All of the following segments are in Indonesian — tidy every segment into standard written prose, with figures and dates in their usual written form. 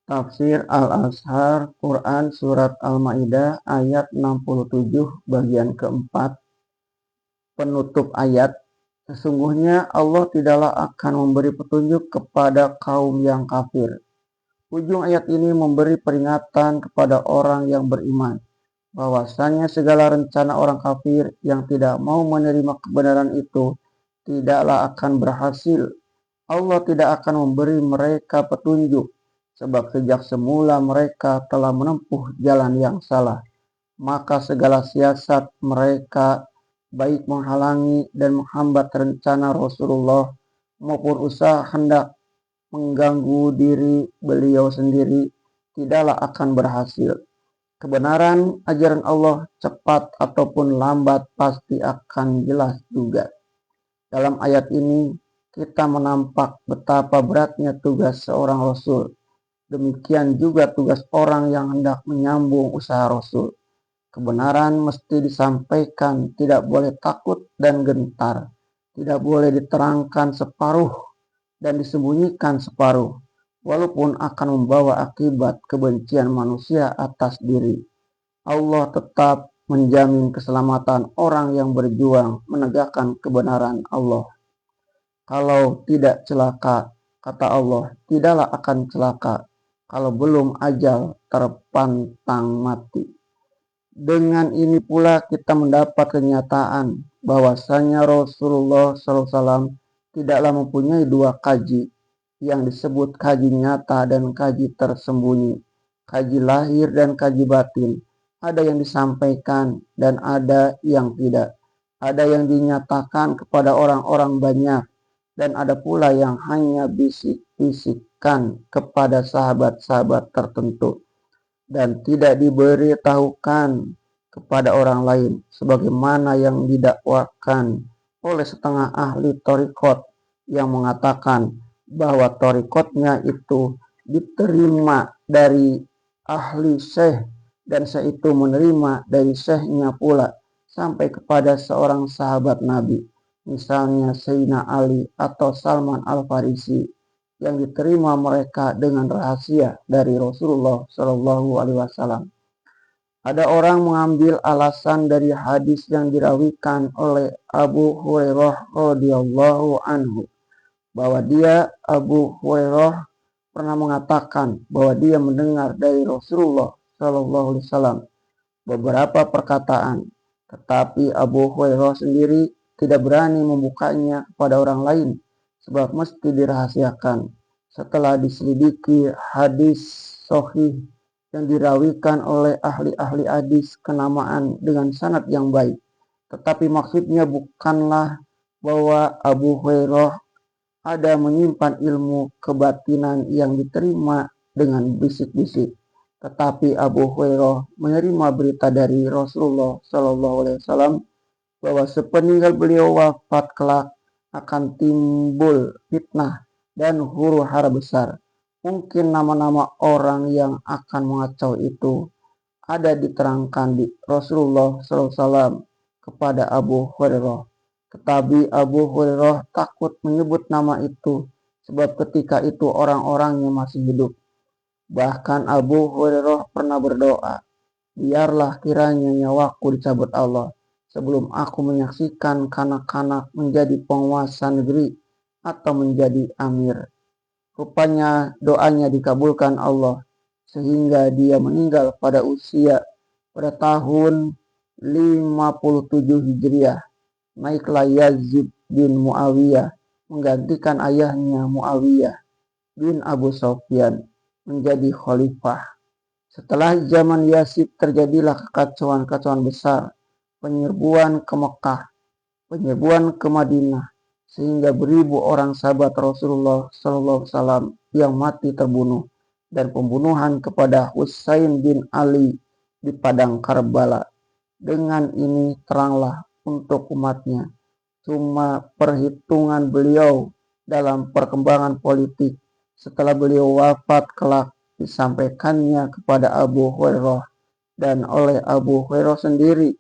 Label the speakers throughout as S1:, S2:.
S1: Tafsir Al-Azhar Quran Surat Al-Ma'idah ayat 67 bagian keempat. Penutup ayat. Sesungguhnya Allah tidaklah akan memberi petunjuk kepada kaum yang kafir. Ujung ayat ini memberi peringatan kepada orang yang beriman bahwasanya segala rencana orang kafir yang tidak mau menerima kebenaran itu tidaklah akan berhasil. Allah tidak akan memberi mereka petunjuk, sebab sejak semula mereka telah menempuh jalan yang salah. Maka segala siasat mereka, baik menghalangi dan menghambat rencana Rasulullah maupun usaha hendak mengganggu diri beliau sendiri, tidaklah akan berhasil. Kebenaran ajaran Allah cepat ataupun lambat pasti akan jelas juga. Dalam ayat ini kita menampak betapa beratnya tugas seorang Rasul. Demikian juga tugas orang yang hendak menyambung usaha Rasul. Kebenaran mesti disampaikan, tidak boleh takut dan gentar. Tidak boleh diterangkan separuh dan disembunyikan separuh, walaupun akan membawa akibat kebencian manusia atas diri. Allah tetap menjamin keselamatan orang yang berjuang menegakkan kebenaran Allah. Kalau tidak celaka, kata Allah, tidaklah akan celaka kalau belum ajal terpantang mati. Dengan ini pula kita mendapat kenyataan bahwasanya Rasulullah SAW tidaklah mempunyai dua kaji yang disebut kaji nyata dan kaji tersembunyi, kaji lahir dan kaji batin. Ada yang disampaikan dan ada yang tidak. Ada yang dinyatakan kepada orang-orang banyak dan ada pula yang hanya bisik-bisikkan kepada sahabat-sahabat tertentu dan tidak diberitahukan kepada orang lain, sebagaimana yang didakwakan oleh setengah ahli thariqat yang mengatakan bahwa thariqatnya itu diterima dari ahli syekh dan syekh itu menerima dari syekhnya pula sampai kepada seorang sahabat Nabi, misalnya Sayyidina Ali atau Salman Al-Farisi, yang diterima mereka dengan rahasia dari Rasulullah Shallallahu Alaihi Wasallam. Ada orang mengambil alasan dari hadis yang dirawikan oleh Abu Hurairah radhiyallahu anhu bahwa Abu Hurairah pernah mengatakan bahwa dia mendengar dari Rasulullah Shallallahu Alaihi Wasallam beberapa perkataan, tetapi Abu Hurairah sendiri tidak berani membukanya kepada orang lain sebab mesti dirahasiakan. Setelah diselidiki hadis sahih yang dirawikan oleh ahli-ahli hadis kenamaan dengan sanad yang baik, tetapi maksudnya bukanlah bahwa Abu Hurairah ada menyimpan ilmu kebatinan yang diterima dengan bisik-bisik, tetapi Abu Hurairah menerima berita dari Rasulullah Shallallahu Alaihi Wasallam bahwa sepeninggal beliau wafat kelak akan timbul fitnah dan huru-hara besar. Mungkin nama-nama orang yang akan mengacau itu ada diterangkan di Rasulullah SAW kepada Abu Hurairah. Tetapi Abu Hurairah takut menyebut nama itu sebab ketika itu orang-orangnya masih hidup. Bahkan Abu Hurairah pernah berdoa, biarlah kiranya nyawaku dicabut Allah sebelum aku menyaksikan kanak-kanak menjadi penguasa negeri atau menjadi amir. Rupanya doanya dikabulkan Allah sehingga dia meninggal pada usia pada tahun 57 Hijriah. Naiklah Yazid bin Muawiyah menggantikan ayahnya Muawiyah bin Abu Sufyan menjadi khalifah. Setelah zaman Yazid terjadilah kekacauan-kacauan besar, penyerbuan ke Mekah, penyerbuan ke Madinah, sehingga beribu orang sahabat Rasulullah SAW yang mati terbunuh, dan pembunuhan kepada Husain bin Ali di padang Karbala. Dengan ini teranglah untuk umatnya cuma perhitungan beliau dalam perkembangan politik setelah beliau wafat kelak disampaikannya kepada Abu Hurairah, dan oleh Abu Hurairah sendiri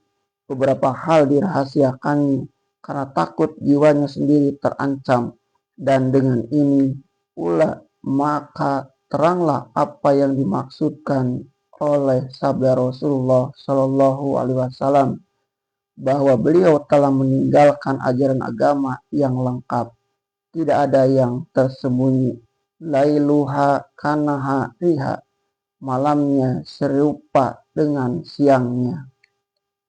S1: beberapa hal dirahasiakannya karena takut jiwanya sendiri terancam, dan dengan ini pula maka teranglah apa yang dimaksudkan oleh sabda Rasulullah Shallallahu Alaihi Wasallam bahwa beliau telah meninggalkan ajaran agama yang lengkap, tidak ada yang tersembunyi. Lailuha kanahariha, malamnya serupa dengan siangnya.